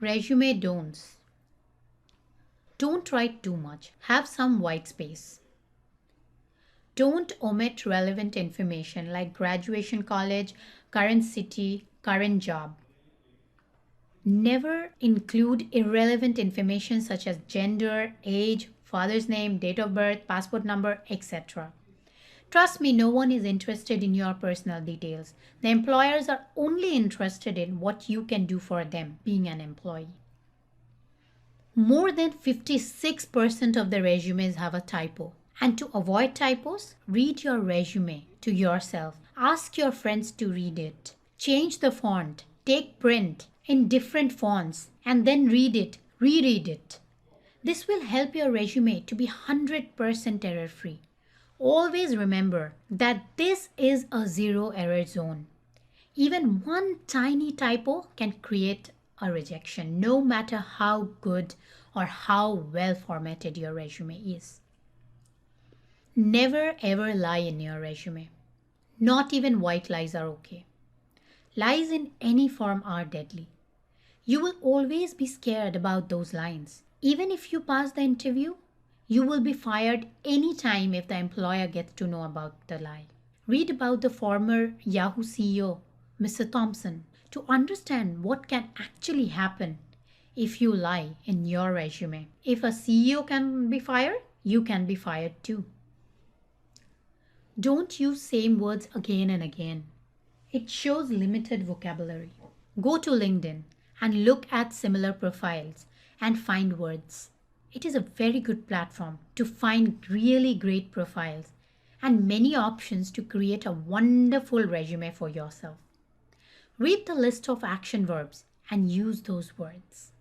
Resume don'ts. Don't write too much. Have some white space. Don't omit relevant information like graduation college, current city, current job. Never include irrelevant information such as gender, age, father's name, date of birth, passport number, etc. Trust me, no one is interested in your personal details. The employers are only interested in what you can do for them being an employee. More than 56% of the resumes have a typo. And to avoid typos, read your resume to yourself. Ask your friends to read it. Change the font. Take print in different fonts and then read it, reread it. This will help your resume to be 100% error free. Always remember that this is a zero error zone. Even one tiny typo can create a rejection, no matter how good or how well formatted your resume is. Never ever lie in your resume. Not even white lies are okay. Lies in any form are deadly. You will always be scared about those lines. Even if you pass the interview, you will be fired anytime if the employer gets to know about the lie. Read about the former Yahoo CEO, Mr. Thompson, to understand what can actually happen if you lie in your resume. If a CEO can be fired, you can be fired too. Don't use same words again and again. It shows limited vocabulary. Go to LinkedIn and look at similar profiles and find words. It is a very good platform to find really great profiles and many options to create a wonderful resume for yourself. Read the list of action verbs and use those words.